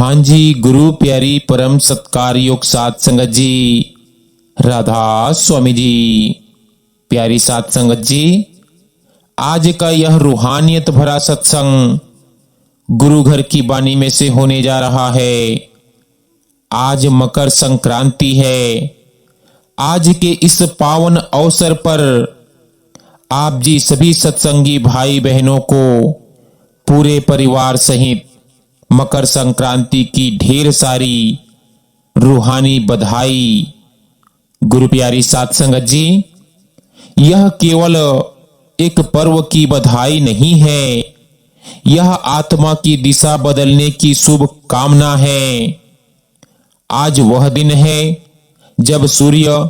हाँ जी, गुरु प्यारी परम सत्कार योग साध संगत जी, राधा स्वामी जी। प्यारी साध संगत जी, आज का यह रूहानियत भरा सत्संग गुरु घर की बानी में से होने जा रहा है। आज मकर संक्रांति है। आज के इस पावन अवसर पर आप जी सभी सत्संगी भाई बहनों को पूरे परिवार सहित मकर संक्रांति की ढेर सारी रूहानी बधाई। गुरु प्यारी साध संगत जी, यह केवल एक पर्व की बधाई नहीं है, यह आत्मा की दिशा बदलने की शुभ कामना है। आज वह दिन है जब सूर्य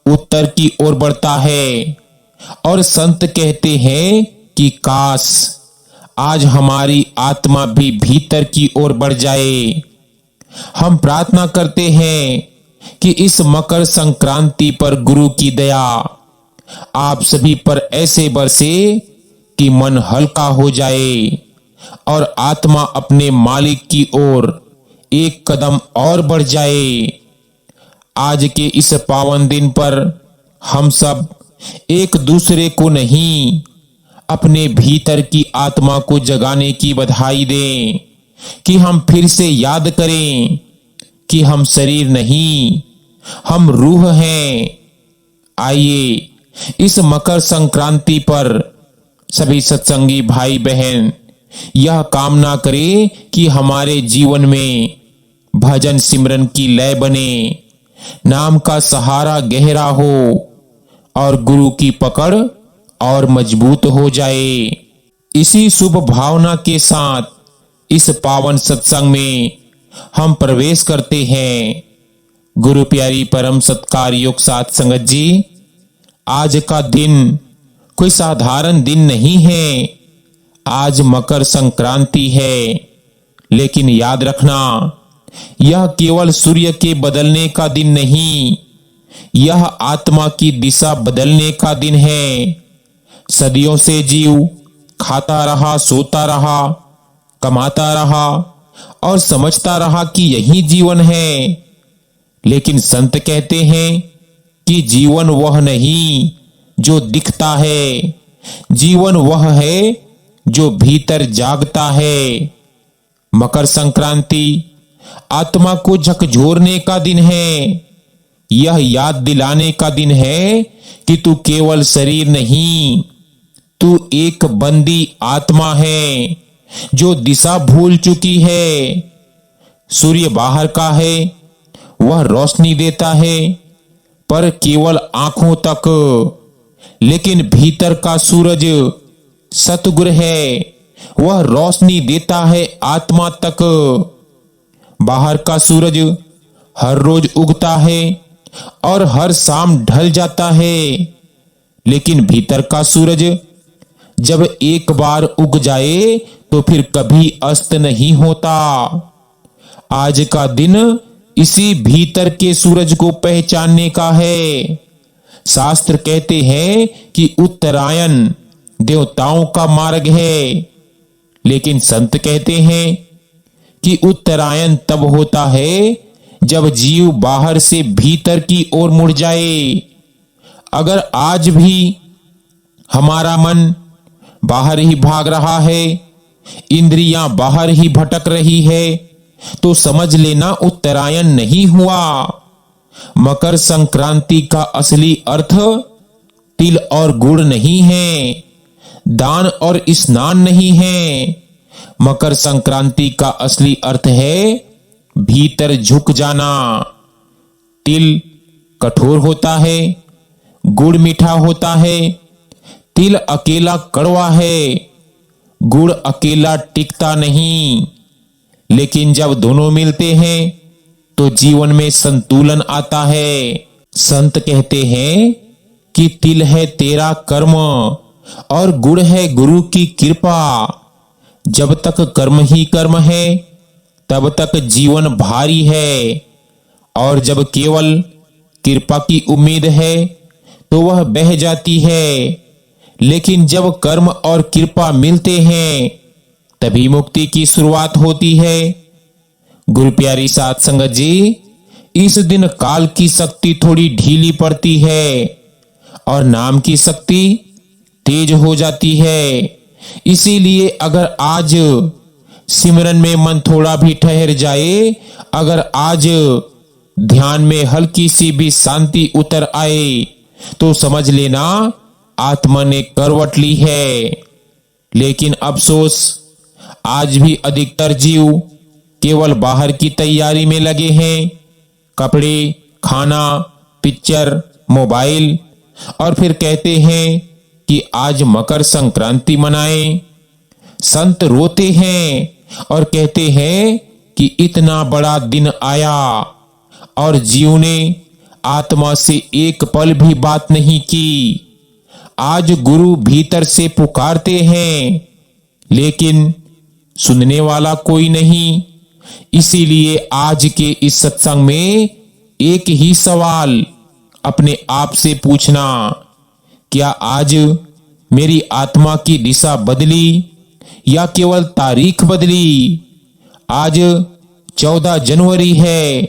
उत्तर की ओर बढ़ता है और संत कहते हैं कि काश आज हमारी आत्मा भी भीतर की ओर बढ़ जाए। हम प्रार्थना करते हैं कि इस मकर संक्रांति पर गुरु की दया आप सभी पर ऐसे बरसे कि मन हल्का हो जाए और आत्मा अपने मालिक की ओर एक कदम और बढ़ जाए। आज के इस पावन दिन पर हम सब एक दूसरे को नहीं, अपने भीतर की आत्मा को जगाने की बधाई दें कि हम फिर से याद करें कि हम शरीर नहीं, हम रूह हैं। आइए इस मकर संक्रांति पर सभी सत्संगी भाई बहन यह कामना करें कि हमारे जीवन में भजन सिमरन की लय बने, नाम का सहारा गहरा हो और गुरु की पकड़ और मजबूत हो जाए। इसी शुभ भावना के साथ इस पावन सत्संग में हम प्रवेश करते हैं। गुरु प्यारी परम सत्कार योग साध संगत जी, आज का दिन कोई साधारण दिन नहीं है। आज मकर संक्रांति है, लेकिन याद रखना यह केवल सूर्य के बदलने का दिन नहीं, यह आत्मा की दिशा बदलने का दिन है। सदियों से जीव खाता रहा, सोता रहा, कमाता रहा और समझता रहा कि यही जीवन है। लेकिन संत कहते हैं कि जीवन वह नहीं जो दिखता है, जीवन वह है जो भीतर जागता है। मकर संक्रांति आत्मा को झकझोरने का दिन है। यह याद दिलाने का दिन है कि तू केवल शरीर नहीं, तू एक बंदी आत्मा है जो दिशा भूल चुकी है। सूर्य बाहर का है, वह रोशनी देता है पर केवल आंखों तक, लेकिन भीतर का सूरज सतगुर है, वह रोशनी देता है आत्मा तक। बाहर का सूरज हर रोज उगता है और हर शाम ढल जाता है, लेकिन भीतर का सूरज जब एक बार उग जाए तो फिर कभी अस्त नहीं होता। आज का दिन इसी भीतर के सूरज को पहचानने का है। शास्त्र कहते हैं कि उत्तरायण देवताओं का मार्ग है, लेकिन संत कहते हैं कि उत्तरायण तब होता है जब जीव बाहर से भीतर की ओर मुड़ जाए। अगर आज भी हमारा मन बाहर ही भाग रहा है, इंद्रियां बाहर ही भटक रही है, तो समझ लेना उत्तरायण नहीं हुआ। मकर संक्रांति का असली अर्थ तिल और गुड़ नहीं है, दान और स्नान नहीं है। मकर संक्रांति का असली अर्थ है भीतर झुक जाना। तिल कठोर होता है, गुड़ मीठा होता है। तिल अकेला कड़वा है, गुड़ अकेला टिकता नहीं, लेकिन जब दोनों मिलते हैं तो जीवन में संतुलन आता है। संत कहते हैं कि तिल है तेरा कर्म और गुड़ है गुरु की कृपा। जब तक कर्म ही कर्म है तब तक जीवन भारी है, और जब केवल कृपा की उम्मीद है तो वह बह जाती है। लेकिन जब कर्म और कृपा मिलते हैं तभी मुक्ति की शुरुआत होती है। गुरु प्यारी साध संगत जी, इस दिन काल की शक्ति थोड़ी ढीली पड़ती है और नाम की शक्ति तेज हो जाती है। इसीलिए अगर आज सिमरन में मन थोड़ा भी ठहर जाए, अगर आज ध्यान में हल्की सी भी शांति उतर आए, तो समझ लेना आत्मा ने करवट ली है। लेकिन अफसोस, आज भी अधिकतर जीव केवल बाहर की तैयारी में लगे हैं। कपड़े, खाना, पिक्चर, मोबाइल, और फिर कहते हैं कि आज मकर संक्रांति मनाएं। संत रोते हैं और कहते हैं कि इतना बड़ा दिन आया और जीव ने आत्मा से एक पल भी बात नहीं की। आज गुरु भीतर से पुकारते हैं, लेकिन सुनने वाला कोई नहीं। इसीलिए आज के इस सत्संग में एक ही सवाल अपने आप से पूछना, क्या आज मेरी आत्मा की दिशा बदली या केवल तारीख बदली? आज 14 जनवरी है।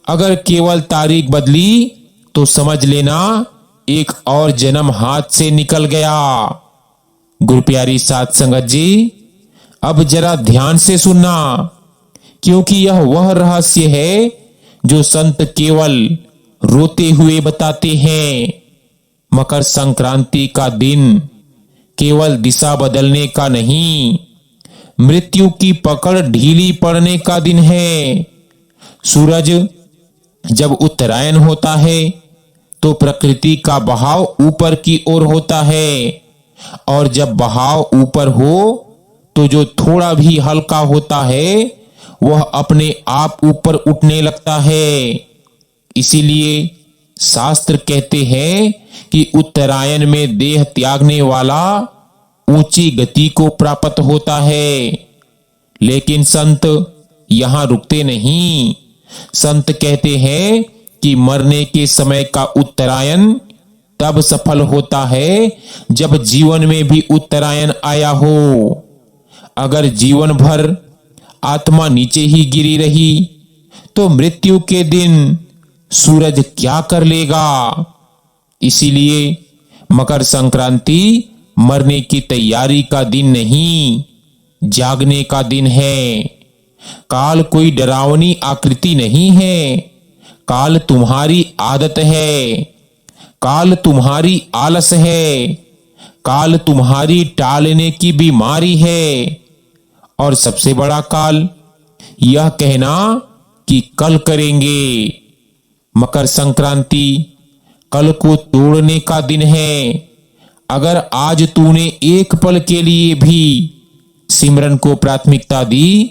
अगर केवल तारीख बदली तो समझ लेना एक और जन्म हाथ से निकल गया। गुरु प्यारी साध संगत जी, अब जरा ध्यान से सुनना, क्योंकि यह वह रहस्य है जो संत केवल रोते हुए बताते हैं। मकर संक्रांति का दिन केवल दिशा बदलने का नहीं, मृत्यु की पकड़ ढीली पड़ने का दिन है। सूरज जब उत्तरायण होता है तो प्रकृति का बहाव ऊपर की ओर होता है, और जब बहाव ऊपर हो तो जो थोड़ा भी हल्का होता है वह अपने आप ऊपर उठने लगता है। इसीलिए शास्त्र कहते हैं कि उत्तरायण में देह त्यागने वाला ऊंची गति को प्राप्त होता है। लेकिन संत यहां रुकते नहीं। संत कहते हैं कि मरने के समय का उत्तरायण तब सफल होता है जब जीवन में भी उत्तरायण आया हो। अगर जीवन भर आत्मा नीचे ही गिरी रही तो मृत्यु के दिन सूरज क्या कर लेगा? इसीलिए मकर संक्रांति मरने की तैयारी का दिन नहीं, जागने का दिन है। काल कोई डरावनी आकृति नहीं है। काल तुम्हारी आदत है। काल तुम्हारी आलस है। काल तुम्हारी टालने की बीमारी है। और सबसे बड़ा काल यह कहना कि कल करेंगे। मकर संक्रांति कल को तोड़ने का दिन है। अगर आज तूने एक पल के लिए भी सिमरन को प्राथमिकता दी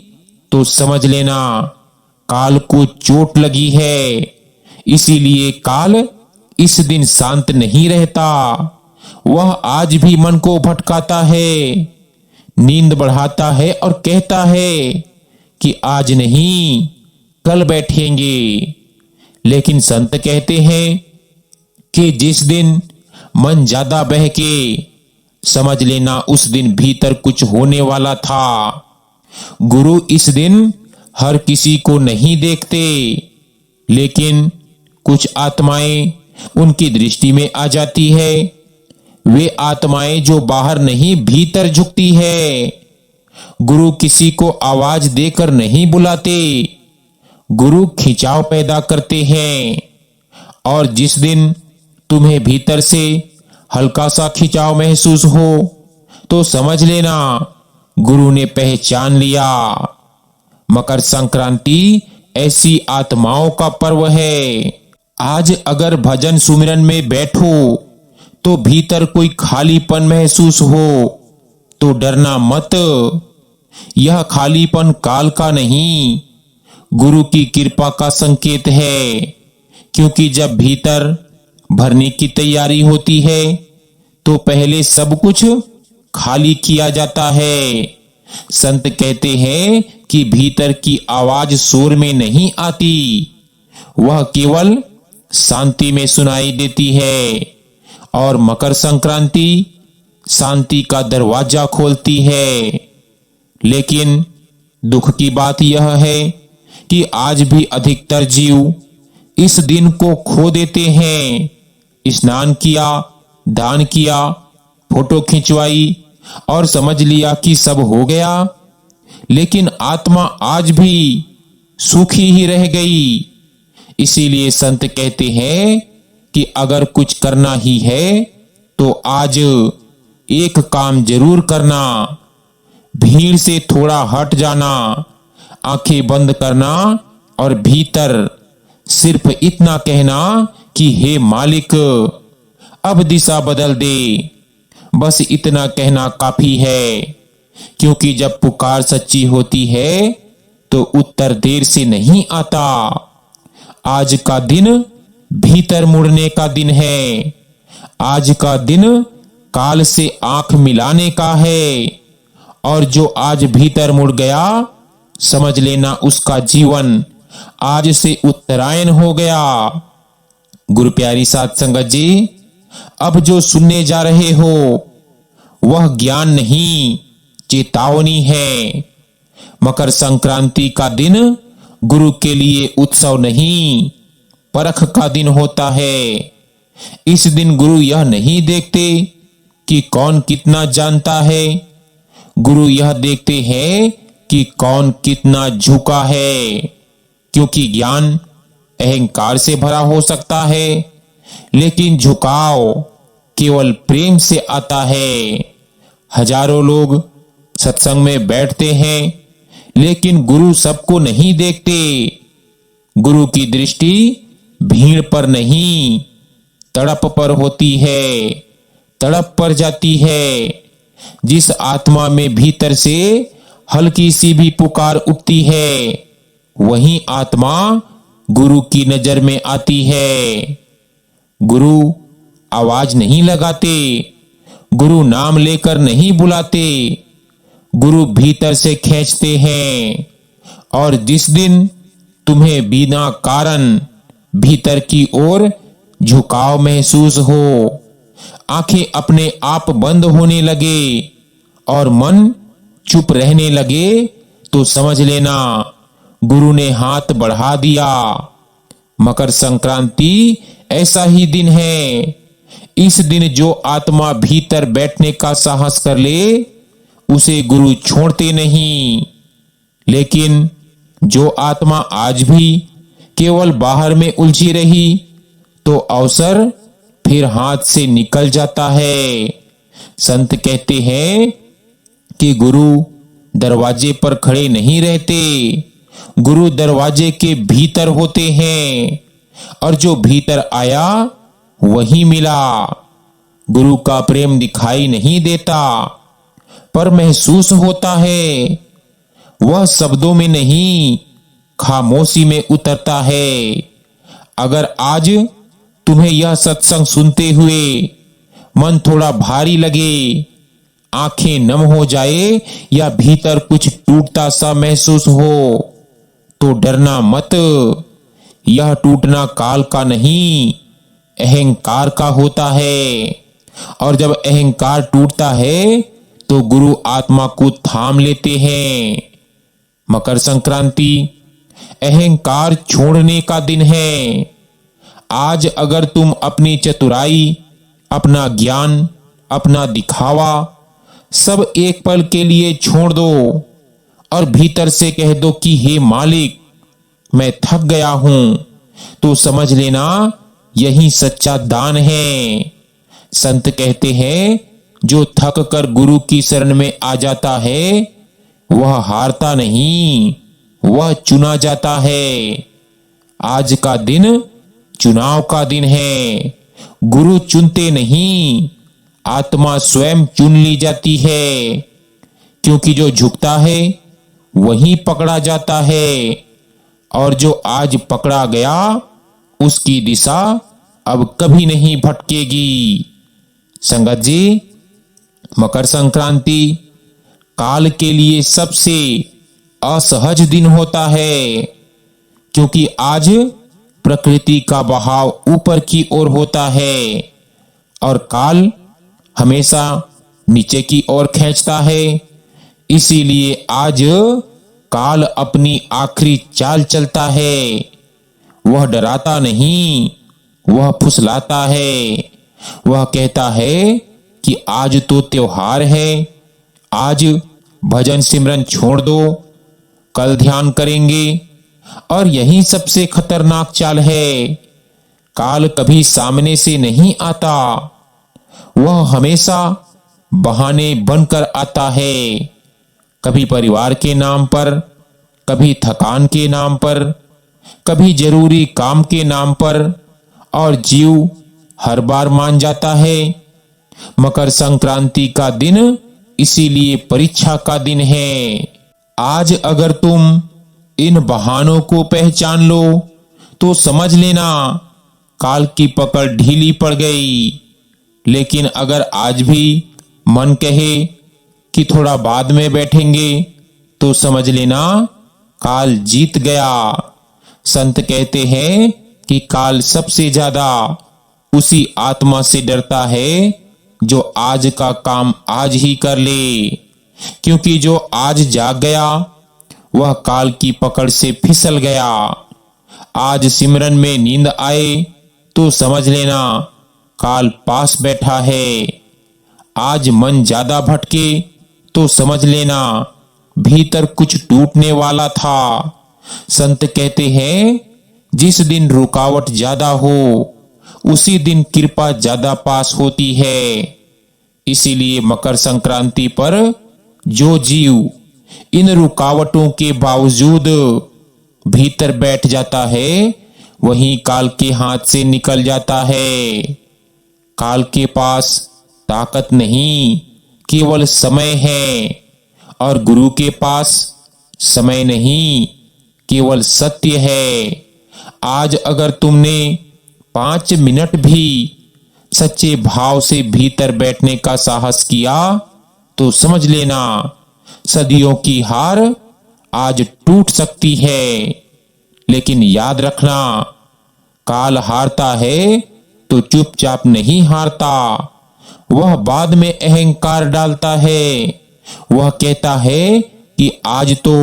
तो समझ लेना काल को चोट लगी है। इसीलिए काल इस दिन शांत नहीं रहता। वह आज भी मन को भटकाता है, नींद बढ़ाता है और कहता है कि आज नहीं, कल बैठेंगे। लेकिन संत कहते हैं कि जिस दिन मन ज्यादा बहके, समझ लेना उस दिन भीतर कुछ होने वाला था। गुरु इस दिन हर किसी को नहीं देखते, लेकिन कुछ आत्माएं उनकी दृष्टि में आ जाती है। वे आत्माएं जो बाहर नहीं भीतर झुकती है। गुरु किसी को आवाज देकर नहीं बुलाते, गुरु खिंचाव पैदा करते हैं। और जिस दिन तुम्हें भीतर से हल्का सा खिंचाव महसूस हो तो समझ लेना गुरु ने पहचान लिया। मकर संक्रांति ऐसी आत्माओं का पर्व है। आज अगर भजन सुमिरन में बैठो तो भीतर कोई खालीपन महसूस हो तो डरना मत। यह खालीपन काल का नहीं, गुरु की कृपा का संकेत है। क्योंकि जब भीतर भरने की तैयारी होती है तो पहले सब कुछ खाली किया जाता है। संत कहते हैं कि भीतर की आवाज शोर में नहीं आती, वह केवल शांति में सुनाई देती है। और मकर संक्रांति शांति का दरवाजा खोलती है। लेकिन दुख की बात यह है कि आज भी अधिकतर जीव इस दिन को खो देते हैं। स्नान किया, दान किया, फोटो खिंचवाई और समझ लिया कि सब हो गया, लेकिन आत्मा आज भी सूखी ही रह गई। इसीलिए संत कहते हैं कि अगर कुछ करना ही है तो आज एक काम जरूर करना, भीड़ से थोड़ा हट जाना, आंखें बंद करना और भीतर सिर्फ इतना कहना कि हे मालिक, अब दिशा बदल दे। बस इतना कहना काफी है, क्योंकि जब पुकार सच्ची होती है तो उत्तर देर से नहीं आता। आज का दिन भीतर मुड़ने का दिन है। आज का दिन काल से आंख मिलाने का है, और जो आज भीतर मुड़ गया, समझ लेना उसका जीवन आज से उत्तरायण हो गया। गुरु प्यारी साध संगत जी, अब जो सुनने जा रहे हो वह ज्ञान नहीं, चेतावनी है। मकर संक्रांति का दिन गुरु के लिए उत्सव नहीं, परख का दिन होता है। इस दिन गुरु यह नहीं देखते कि कौन कितना जानता है, गुरु यह देखते हैं कि कौन कितना झुका है। क्योंकि ज्ञान अहंकार से भरा हो सकता है, लेकिन झुकाव केवल प्रेम से आता है। हजारों लोग सत्संग में बैठते हैं, लेकिन गुरु सबको नहीं देखते। गुरु की दृष्टि भीड़ पर नहीं, तड़प पर होती है, तड़प पर जाती है। जिस आत्मा में भीतर से हल्की सी भी पुकार उठती है, वही आत्मा गुरु की नजर में आती है। गुरु आवाज नहीं लगाते, गुरु नाम लेकर नहीं बुलाते, गुरु भीतर से खींचते हैं। और जिस दिन तुम्हें बिना कारण भीतर की ओर झुकाव महसूस हो, आंखें अपने आप बंद होने लगे और मन चुप रहने लगे, तो समझ लेना गुरु ने हाथ बढ़ा दिया। मकर संक्रांति ऐसा ही दिन है। इस दिन जो आत्मा भीतर बैठने का साहस कर ले, उसे गुरु छोड़ते नहीं। लेकिन जो आत्मा आज भी केवल बाहर में उलझी रही, तो अवसर फिर हाथ से निकल जाता है। संत कहते हैं कि गुरु दरवाजे पर खड़े नहीं रहते, गुरु दरवाजे के भीतर होते हैं, और जो भीतर आया वही मिला। गुरु का प्रेम दिखाई नहीं देता, पर महसूस होता है। वह शब्दों में नहीं, खामोशी में उतरता है। अगर आज तुम्हें यह सत्संग सुनते हुए मन थोड़ा भारी लगे, आंखें नम हो जाए या भीतर कुछ टूटता सा महसूस हो, तो डरना मत। यह टूटना काल का नहीं, अहंकार का होता है। और जब अहंकार टूटता है तो गुरु आत्मा को थाम लेते हैं। मकर संक्रांति अहंकार छोड़ने का दिन है। आज अगर तुम अपनी चतुराई, अपना ज्ञान, अपना दिखावा सब एक पल के लिए छोड़ दो और भीतर से कह दो कि हे मालिक, मैं थक गया हूं, तो समझ लेना यही सच्चा दान है। संत कहते हैं, जो थक कर गुरु की शरण में आ जाता है, वह हारता नहीं, वह चुना जाता है। आज का दिन चुनाव का दिन है। गुरु चुनते नहीं, आत्मा स्वयं चुन ली जाती है। क्योंकि जो झुकता है वही पकड़ा जाता है, और जो आज पकड़ा गया उसकी दिशा अब कभी नहीं भटकेगी। संगत जी, मकर संक्रांति काल के लिए सबसे असहज दिन होता है, क्योंकि आज प्रकृति का बहाव ऊपर की ओर होता है और काल हमेशा नीचे की ओर खींचता है। इसीलिए आज काल अपनी आखिरी चाल चलता है। वह डराता नहीं, वह फुसलाता है। वह कहता है कि आज तो त्योहार है, आज भजन सिमरन छोड़ दो, कल ध्यान करेंगे। और यही सबसे खतरनाक चाल है। काल कभी सामने से नहीं आता, वह हमेशा बहाने बनकर आता है। कभी परिवार के नाम पर, कभी थकान के नाम पर, कभी जरूरी काम के नाम पर, और जीव हर बार मान जाता है। मकर संक्रांति का दिन इसीलिए परीक्षा का दिन है। आज अगर तुम इन बहानों को पहचान लो तो समझ लेना काल की पकड़ ढीली पड़ गई। लेकिन अगर आज भी मन कहे कि थोड़ा बाद में बैठेंगे तो समझ लेना काल जीत गया। संत कहते हैं कि काल सबसे ज्यादा उसी आत्मा से डरता है जो आज का काम आज ही कर ले, क्योंकि जो आज जाग गया वह काल की पकड़ से फिसल गया। आज सिमरन में नींद आए तो समझ लेना काल पास बैठा है। आज मन ज्यादा भटके तो समझ लेना भीतर कुछ टूटने वाला था। संत कहते हैं जिस दिन रुकावट ज्यादा हो उसी दिन कृपा ज्यादा पास होती है। इसीलिए मकर संक्रांति पर जो जीव इन रुकावटों के बावजूद भीतर बैठ जाता है वही काल के हाथ से निकल जाता है। काल के पास ताकत नहीं, केवल समय है, और गुरु के पास समय नहीं, केवल सत्य है। आज अगर तुमने 5 मिनट भी सच्चे भाव से भीतर बैठने का साहस किया तो समझ लेना सदियों की हार आज टूट सकती है। लेकिन याद रखना काल हारता है तो चुपचाप नहीं हारता। वह बाद में अहंकार डालता है। वह कहता है कि आज तो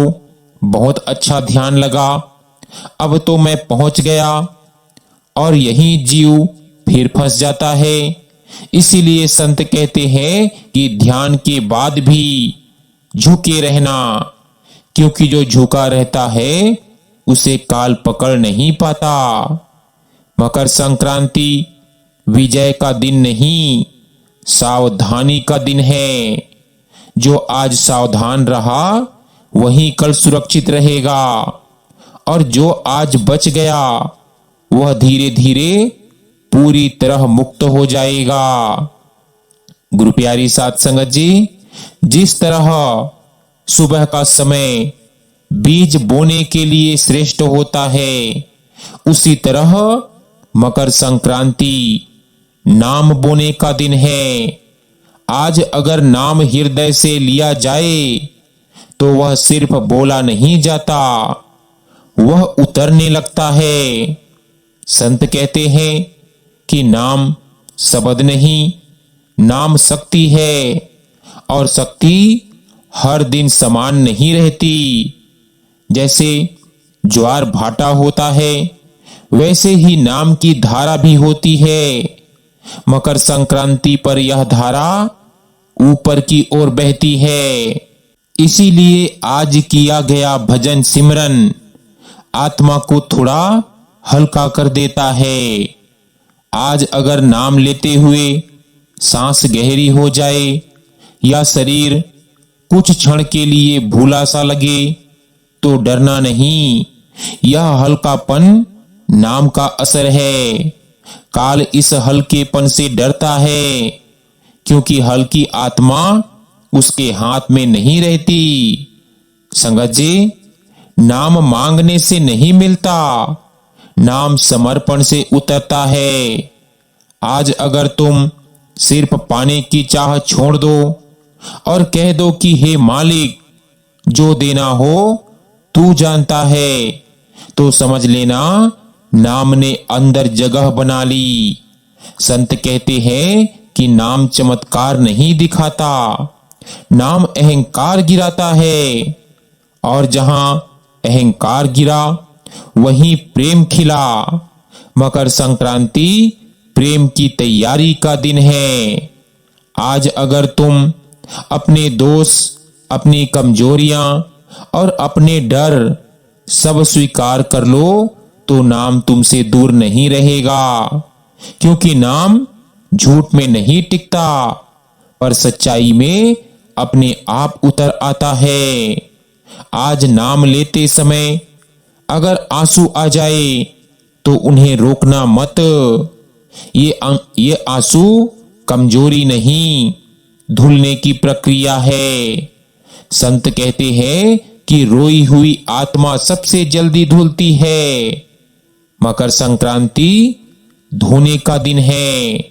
बहुत अच्छा ध्यान लगा, अब तो मैं पहुंच गया, और यही जीव फिर फंस जाता है। इसीलिए संत कहते हैं कि ध्यान के बाद भी झुके रहना, क्योंकि जो झुका रहता है उसे काल पकड़ नहीं पाता। मकर संक्रांति विजय का दिन नहीं, सावधानी का दिन है। जो आज सावधान रहा वही कल सुरक्षित रहेगा, और जो आज बच गया वह धीरे धीरे पूरी तरह मुक्त हो जाएगा। गुरु प्यारी साध संगत जी, जिस तरह सुबह का समय बीज बोने के लिए श्रेष्ठ होता है, उसी तरह मकर संक्रांति नाम बोने का दिन है। आज अगर नाम हृदय से लिया जाए तो वह सिर्फ बोला नहीं जाता, वह उतरने लगता है। संत कहते हैं कि नाम शब्द नहीं, नाम शक्ति है, और शक्ति हर दिन समान नहीं रहती। जैसे ज्वार भाटा होता है वैसे ही नाम की धारा भी होती है। मकर संक्रांति पर यह धारा ऊपर की ओर बहती है। इसीलिए आज किया गया भजन सिमरन आत्मा को थोड़ा हल्का कर देता है। आज अगर नाम लेते हुए सांस गहरी हो जाए या शरीर कुछ क्षण के लिए भूला सा लगे तो डरना नहीं, यह हल्कापन नाम का असर है। काल इस हल्केपन से डरता है, क्योंकि हल्की आत्मा उसके हाथ में नहीं रहती। संगत जी, नाम मांगने से नहीं मिलता, नाम समर्पण से उतरता है। आज अगर तुम सिर्फ पाने की चाह छोड़ दो और कह दो कि हे मालिक, जो देना हो तू जानता है, तो समझ लेना नाम ने अंदर जगह बना ली। संत कहते हैं कि नाम चमत्कार नहीं दिखाता, नाम अहंकार गिराता है। और जहां अहंकार गिरा वहीं प्रेम खिला। मकर संक्रांति प्रेम की तैयारी का दिन है। आज अगर तुम अपने दोष, अपनी कमजोरियां और अपने डर सब स्वीकार कर लो तो नाम तुमसे दूर नहीं रहेगा, क्योंकि नाम झूठ में नहीं टिकता पर सच्चाई में अपने आप उतर आता है। आज नाम लेते समय अगर आंसू आ जाए तो उन्हें रोकना मत। ये आंसू कमजोरी नहीं, धुलने की प्रक्रिया है। संत कहते हैं कि रोई हुई आत्मा सबसे जल्दी धुलती है। मकर संक्रांति धोने का दिन है।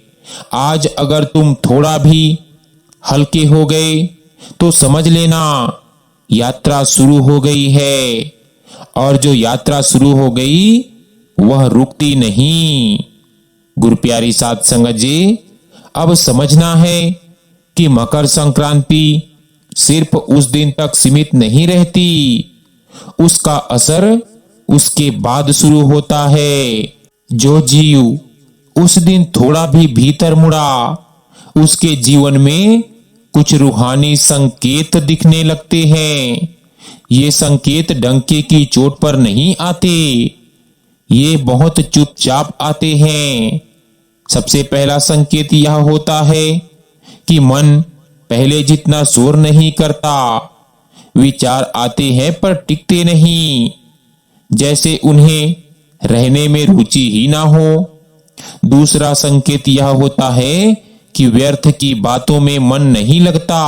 आज अगर तुम थोड़ा भी हल्के हो गए तो समझ लेना यात्रा शुरू हो गई है, और जो यात्रा शुरू हो गई वह रुकती नहीं। गुरु प्यारी साध संगत जी, अब समझना है कि मकर संक्रांति सिर्फ उस दिन तक सीमित नहीं रहती, उसका असर उसके बाद शुरू होता है। जो जीव उस दिन थोड़ा भी भीतर मुड़ा उसके जीवन में कुछ रूहानी संकेत दिखने लगते हैं। ये संकेत डंके की चोट पर नहीं आते, ये बहुत चुपचाप आते हैं। सबसे पहला संकेत यह होता है कि मन पहले जितना शोर नहीं करता। विचार आते हैं पर टिकते नहीं, जैसे उन्हें रहने में रुचि ही ना हो। दूसरा संकेत यह होता है कि व्यर्थ की बातों में मन नहीं लगता।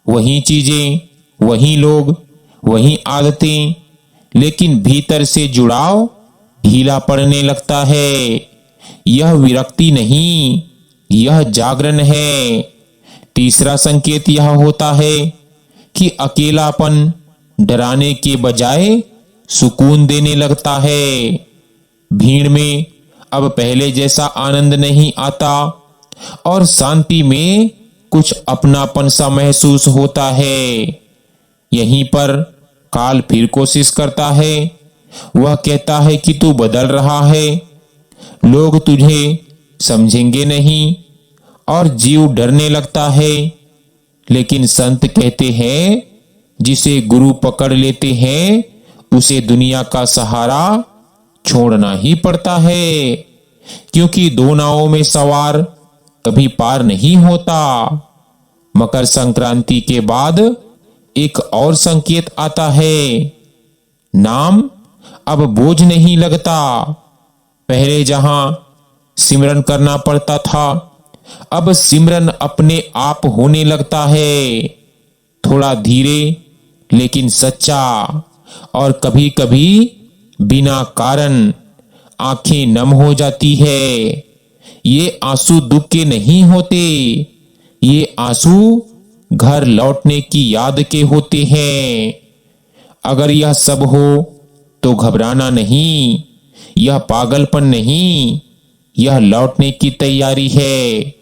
वही चीजें, वही लोग, वही आदतें, लेकिन भीतर से जुड़ाव ढीला पड़ने लगता है। यह विरक्ति नहीं, यह जागरण है। तीसरा संकेत यह होता है कि अकेलापन डराने के बजाय सुकून देने लगता है। भीड़ में अब पहले जैसा आनंद नहीं आता और शांति में कुछ अपनापन सा महसूस होता है। यहीं पर काल फिर कोशिश करता है। वह कहता है कि तू बदल रहा है, लोग तुझे समझेंगे नहीं, और जीव डरने लगता है। लेकिन संत कहते हैं जिसे गुरु पकड़ लेते हैं उसे दुनिया का सहारा छोड़ना ही पड़ता है, क्योंकि दो नावों में सवार कभी पार नहीं होता। मकर संक्रांति के बाद एक और संकेत आता है। नाम अब बोझ नहीं लगता। पहले जहां सिमरन करना पड़ता था, अब सिमरन अपने आप होने लगता है। थोड़ा धीरे लेकिन सच्चा, और कभी कभी बिना कारण आंखें नम हो जाती है। ये आंसू दुख के नहीं होते, ये आंसू घर लौटने की याद के होते हैं। अगर यह सब हो तो घबराना नहीं, यह पागलपन नहीं, यह लौटने की तैयारी है।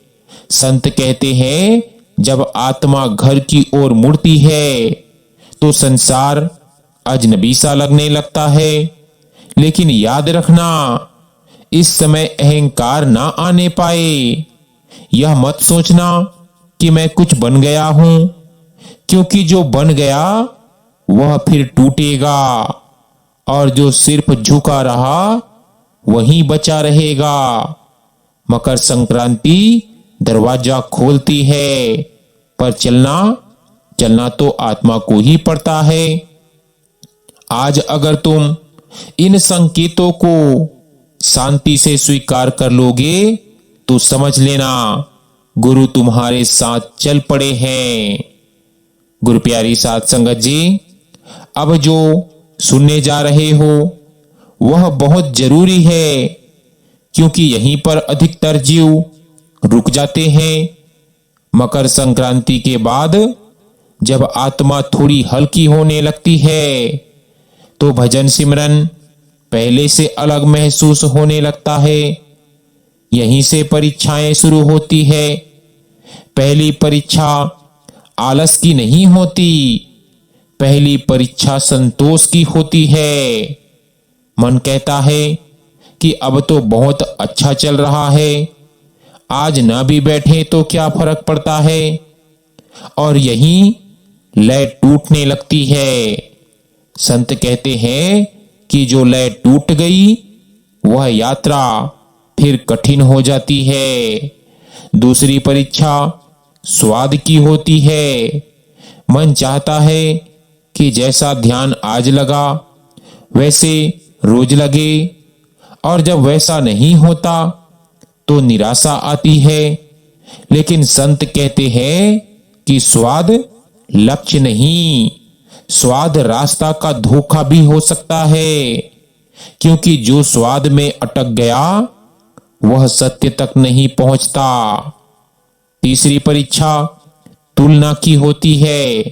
संत कहते हैं जब आत्मा घर की ओर मुड़ती है तो संसार अजनबी सा लगने लगता है। लेकिन याद रखना, इस समय अहंकार ना आने पाए। यह मत सोचना कि मैं कुछ बन गया हूं, क्योंकि जो बन गया वह फिर टूटेगा, और जो सिर्फ झुका रहा वही बचा रहेगा। मकर संक्रांति दरवाजा खोलती है, पर चलना तो आत्मा को ही पड़ता है। आज अगर तुम इन संकेतों को शांति से स्वीकार कर लोगे तो समझ लेना गुरु तुम्हारे साथ चल पड़े हैं। गुरु प्यारी साध संगत जी, अब जो सुनने जा रहे हो वह बहुत जरूरी है, क्योंकि यहीं पर अधिकतर जीव रुक जाते हैं। मकर संक्रांति के बाद जब आत्मा थोड़ी हल्की होने लगती है तो भजन सिमरन पहले से अलग महसूस होने लगता है। यहीं से परीक्षाएं शुरू होती है। पहली परीक्षा आलस की नहीं होती, पहली परीक्षा संतोष की होती है। मन कहता है कि अब तो बहुत अच्छा चल रहा है, आज ना भी बैठे तो क्या फर्क पड़ता है, और यहीं लय टूटने लगती है। संत कहते हैं कि जो लय टूट गई वह यात्रा फिर कठिन हो जाती है। दूसरी परीक्षा स्वाद की होती है। मन चाहता है कि जैसा ध्यान आज लगा वैसे रोज लगे, और जब वैसा नहीं होता तो निराशा आती है। लेकिन संत कहते हैं कि स्वाद लक्ष्य नहीं, स्वाद रास्ता का धोखा भी हो सकता है, क्योंकि जो स्वाद में अटक गया वह सत्य तक नहीं पहुंचता। तीसरी परीक्षा तुलना की होती है।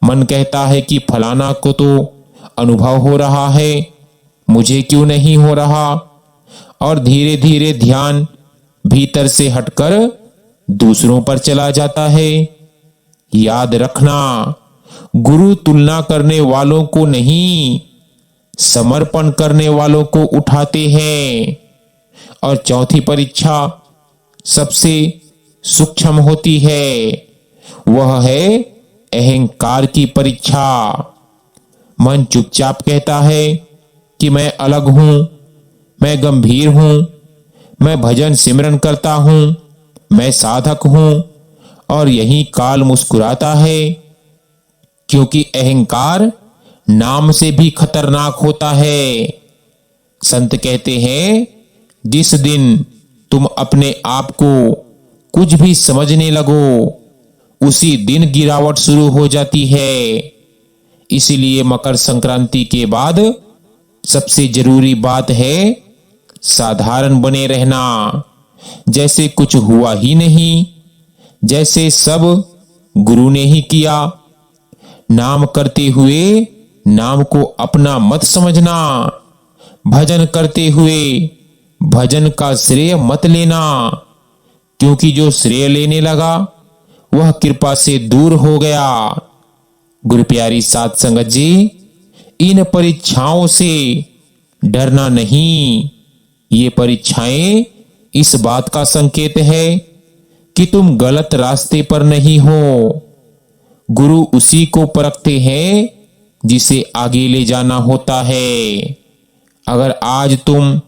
मन कहता है कि फलाना को तो अनुभव हो रहा है, मुझे क्यों नहीं हो रहा, और धीरे धीरे ध्यान भीतर से हटकर दूसरों पर चला जाता है। याद रखना, गुरु तुलना करने वालों को नहीं, समर्पण करने वालों को उठाते हैं। और चौथी परीक्षा सबसे सूक्ष्म होती है, वह है अहंकार की परीक्षा। मन चुपचाप कहता है कि मैं अलग हूं, मैं गंभीर हूं, मैं भजन सिमरन करता हूं, मैं साधक हूं, और यही काल मुस्कुराता है, क्योंकि अहंकार नाम से भी खतरनाक होता है। संत कहते हैं जिस दिन तुम अपने आप को कुछ भी समझने लगो उसी दिन गिरावट शुरू हो जाती है। इसीलिए मकर संक्रांति के बाद सबसे जरूरी बात है साधारण बने रहना, जैसे कुछ हुआ ही नहीं, जैसे सब गुरु ने ही किया। नाम करते हुए नाम को अपना मत समझना, भजन करते हुए भजन का श्रेय मत लेना, क्योंकि जो श्रेय लेने लगा वह कृपा से दूर हो गया। गुरु प्यारी साध संगत जी, इन परीक्षाओं से डरना नहीं। ये परीक्षाएं इस बात का संकेत है कि तुम गलत रास्ते पर नहीं हो। गुरु उसी को परखते हैं जिसे आगे ले जाना होता है। अगर आज तुम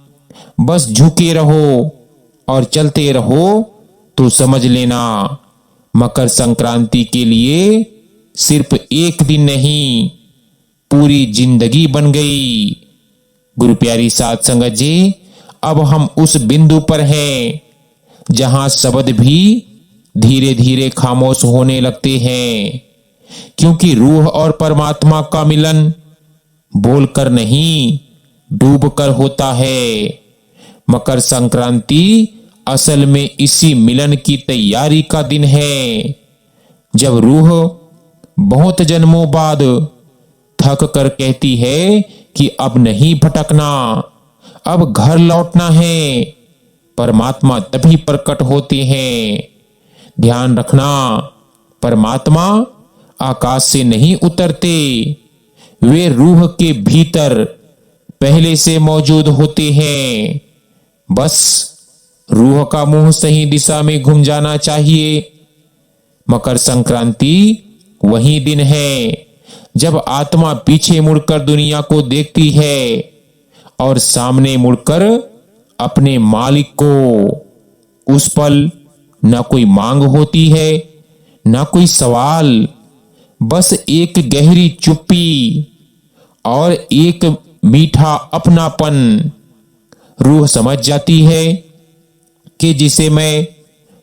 बस झुके रहो और चलते रहो तो समझ लेना मकर संक्रांति के लिए सिर्फ एक दिन नहीं, पूरी जिंदगी बन गई। गुरु प्यारी साध संगत जी, अब हम उस बिंदु पर हैं जहां शब्द भी धीरे धीरे खामोश होने लगते हैं, क्योंकि रूह और परमात्मा का मिलन बोलकर नहीं डूबकर होता है। मकर संक्रांति असल में इसी मिलन की तैयारी का दिन है, जब रूह बहुत जन्मों बाद थक कर कहती है कि अब नहीं भटकना, अब घर लौटना है। परमात्मा तभी प्रकट होते हैं। ध्यान रखना, परमात्मा आकाश से नहीं उतरते, वे रूह के भीतर पहले से मौजूद होते हैं। बस रूह का मुंह सही दिशा में घूम जाना चाहिए। मकर संक्रांति वही दिन है जब आत्मा पीछे मुड़कर दुनिया को देखती है और सामने मुड़कर अपने मालिक को। उस पल न कोई मांग होती है, न कोई सवाल, बस एक गहरी चुप्पी और एक मीठा अपनापन। रूह समझ जाती है कि जिसे मैं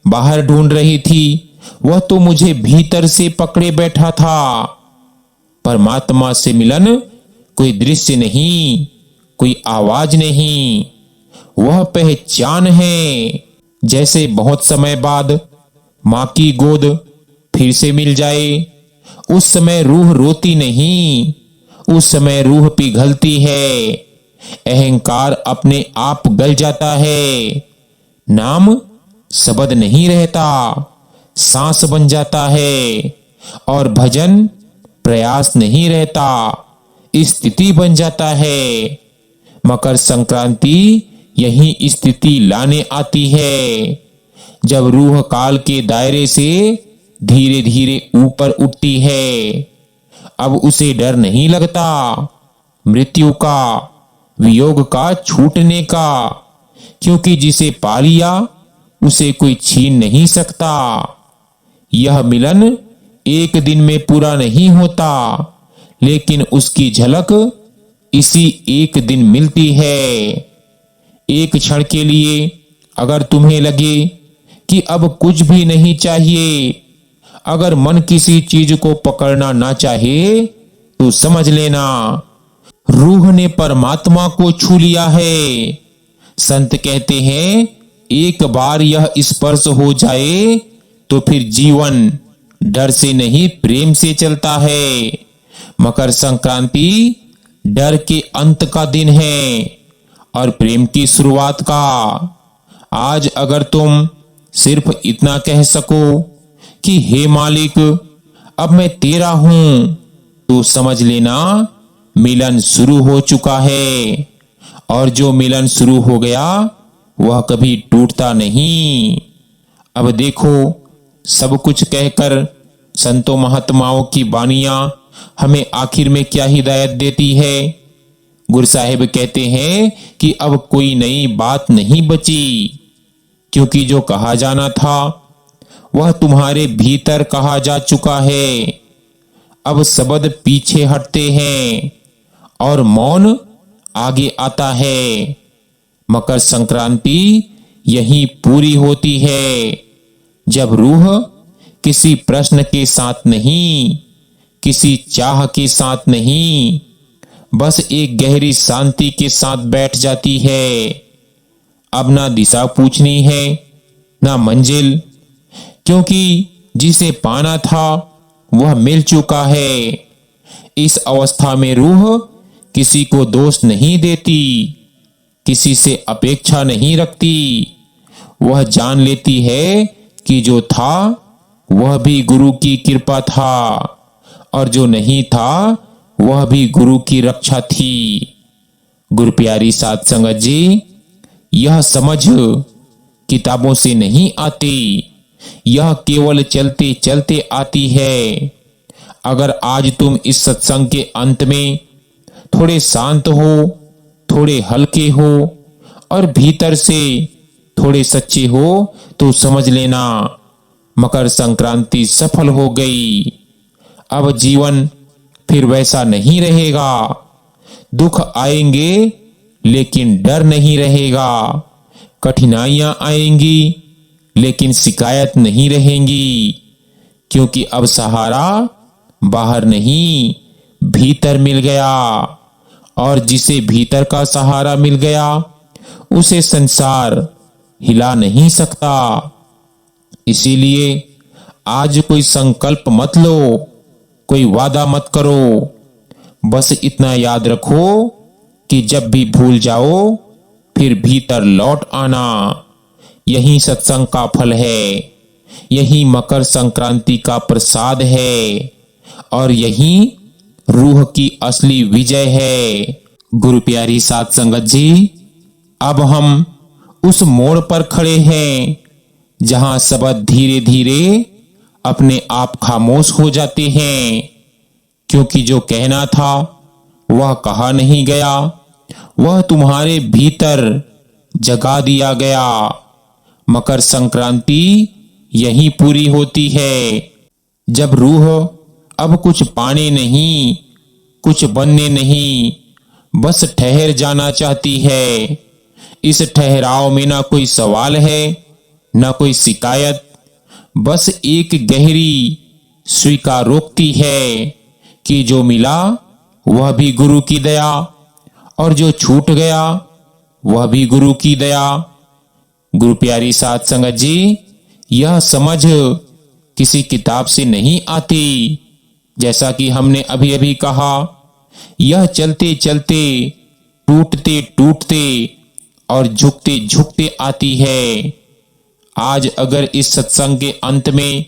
बाहर ढूंढ रही थी वह तो मुझे भीतर से पकड़े बैठा था। परमात्मा से मिलन कोई दृश्य नहीं, कोई आवाज नहीं, वह पहचान है। जैसे बहुत समय बाद मां की गोद फिर से मिल जाए, उस समय रूह रोती नहीं, उस समय रूह पिघलती है। अहंकार अपने आप गल जाता है। नाम शब्द नहीं रहता, सांस बन जाता है। और भजन प्रयास नहीं रहता, स्थिति बन जाता है। मकर संक्रांति यही स्थिति लाने आती है, जब रूह काल के दायरे से धीरे धीरे ऊपर उठती है। अब उसे डर नहीं लगता मृत्यु का, वियोग का, छूटने का, क्योंकि जिसे पा लिया उसे कोई छीन नहीं सकता। यह मिलन एक दिन में पूरा नहीं होता, लेकिन उसकी झलक इसी एक दिन मिलती है। एक क्षण के लिए अगर तुम्हें लगे कि अब कुछ भी नहीं चाहिए, अगर मन किसी चीज को पकड़ना ना चाहे, तो समझ लेना रूह ने परमात्मा को छू लिया है। संत कहते हैं, एक बार यह स्पर्श हो जाए तो फिर जीवन डर से नहीं प्रेम से चलता है। मकर संक्रांति डर के अंत का दिन है और प्रेम की शुरुआत का। आज अगर तुम सिर्फ इतना कह सको कि हे मालिक, अब मैं तेरा हूं, तो समझ लेना मिलन शुरू हो चुका है। और जो मिलन शुरू हो गया वह कभी टूटता नहीं। अब देखो, सब कुछ कहकर संतों महात्माओं की बानियां हमें आखिर में क्या हिदायत देती है। गुरु साहिब कहते हैं कि अब कोई नई बात नहीं बची, क्योंकि जो कहा जाना था वह तुम्हारे भीतर कहा जा चुका है। अब शब्द पीछे हटते हैं और मौन आगे आता है। मकर संक्रांति यही पूरी होती है, जब रूह किसी प्रश्न के साथ नहीं, किसी चाह के साथ नहीं, बस एक गहरी शांति के साथ बैठ जाती है। अब ना दिशा पूछनी है, ना मंजिल, क्योंकि जिसे पाना था वह मिल चुका है। इस अवस्था में रूह किसी को दोष नहीं देती, किसी से अपेक्षा नहीं रखती। वह जान लेती है कि जो था वह भी गुरु की कृपा था, और जो नहीं था वह भी गुरु की रक्षा थी। गुरु प्यारी साध संगत जी, यह समझ किताबों से नहीं आती, यह केवल चलते चलते आती है। अगर आज तुम इस सत्संग के अंत में थोड़े शांत हो, थोड़े हल्के हो और भीतर से थोड़े सच्चे हो, तो समझ लेना मकर संक्रांति सफल हो गई। अब जीवन फिर वैसा नहीं रहेगा। दुख आएंगे लेकिन डर नहीं रहेगा, कठिनाइयां आएंगी लेकिन शिकायत नहीं रहेंगी, क्योंकि अब सहारा बाहर नहीं भीतर मिल गया। और जिसे भीतर का सहारा मिल गया उसे संसार हिला नहीं सकता। इसीलिए आज कोई संकल्प मत लो, कोई वादा मत करो, बस इतना याद रखो कि जब भी भूल जाओ फिर भीतर लौट आना। यही सत्संग का फल है, यही मकर संक्रांति का प्रसाद है, और यही रूह की असली विजय है। गुरु प्यारी साध संगत जी, अब हम उस मोड़ पर खड़े हैं जहां शब्द धीरे धीरे अपने आप खामोश हो जाते हैं, क्योंकि जो कहना था वह कहा नहीं गया, वह तुम्हारे भीतर जगा दिया गया। मकर संक्रांति यही पूरी होती है, जब रूह अब कुछ पाने नहीं, कुछ बनने नहीं, बस ठहर जाना चाहती है। इस ठहराव में ना कोई सवाल है, ना कोई शिकायत, बस एक गहरी स्वीकारोक्ति है कि जो मिला वह भी गुरु की दया, और जो छूट गया वह भी गुरु की दया। गुरु प्यारी साध संगत जी, यह समझ किसी किताब से नहीं आती। जैसा कि हमने अभी अभी कहा, यह चलते चलते, टूटते टूटते और झुकते झुकते आती है। आज अगर इस सत्संग के अंत में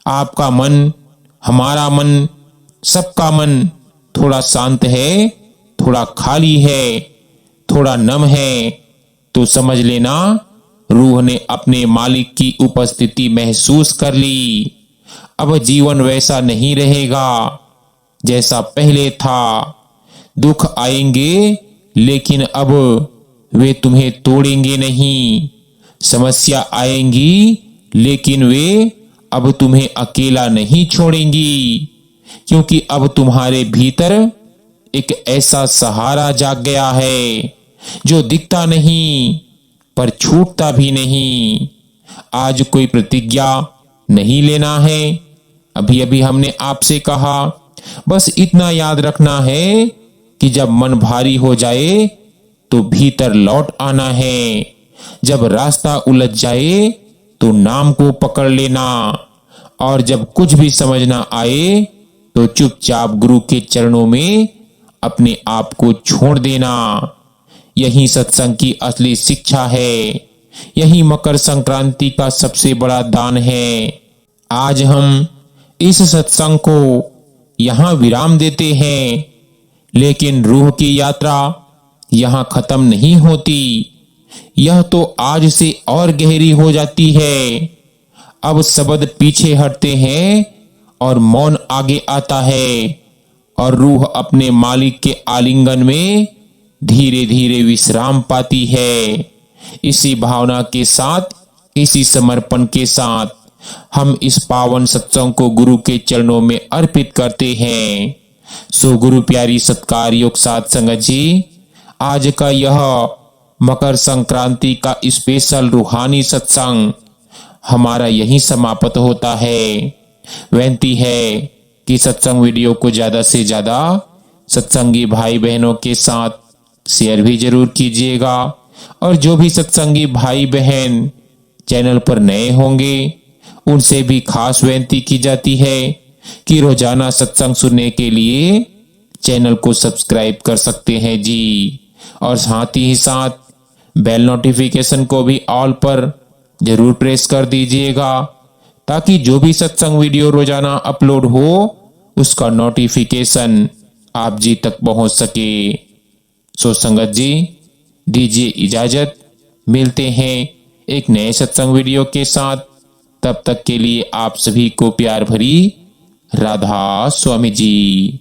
आपका मन, हमारा मन सबका मन थोड़ा शांत है, थोड़ा खाली है, थोड़ा नम है, तो समझ लेना रूह ने अपने मालिक की उपस्थिति महसूस कर ली। अब जीवन वैसा नहीं रहेगा जैसा पहले था। दुख आएंगे लेकिन अब वे तुम्हें तोड़ेंगे नहीं। समस्या आएंगी लेकिन वे अब तुम्हें अकेला नहीं छोड़ेंगी, क्योंकि अब तुम्हारे भीतर एक ऐसा सहारा जाग गया है जो दिखता नहीं पर छूटता भी नहीं। आज कोई प्रतिज्ञा नहीं लेना है। अभी अभी हमने आपसे कहा, बस इतना याद रखना है कि जब मन भारी हो जाए तो भीतर लौट आना है। जब रास्ता उलझ जाए तो नाम को पकड़ लेना, और जब कुछ भी समझ ना आए तो चुपचाप गुरु के चरणों में अपने आप को छोड़ देना। यही सत्संग की असली शिक्षा है। यही मकर संक्रांति का सबसे बड़ा दान है। आज हम इस सत्संग को यहां विराम देते हैं, लेकिन रूह की यात्रा यहां खत्म नहीं होती। यह तो आज से और गहरी हो जाती है। अब शब्द पीछे हटते हैं और मौन आगे आता है, और रूह अपने मालिक के आलिंगन में धीरे धीरे विश्राम पाती है। इसी भावना के साथ, इसी समर्पण के साथ हम इस पावन सत्संग को गुरु के चरणों में अर्पित करते हैं। सो गुरु प्यारी सत्कार योग साध संगत जी, आज का यह मकर संक्रांति का स्पेशल रूहानी सत्संग हमारा यहीं समाप्त होता है। विनती है कि सत्संग वीडियो को ज्यादा से ज्यादा सत्संगी भाई बहनों के साथ शेयर भी जरूर कीजिएगा, और जो भी सत्संगी भाई बहन चैनल पर नए होंगे उनसे भी खास विनती की जाती है कि रोजाना सत्संग सुनने के लिए चैनल को सब्सक्राइब कर सकते हैं जी, और साथ ही साथ बेल नोटिफिकेशन को भी ऑल पर जरूर प्रेस कर दीजिएगा, ताकि जो भी सत्संग वीडियो रोजाना अपलोड हो उसका नोटिफिकेशन आप जी तक पहुंच सके। सो संगत जी, दीजिए इजाजत। मिलते हैं एक नए सत्संग वीडियो के साथ। तब तक के लिए आप सभी को प्यार भरी राधा स्वामी जी।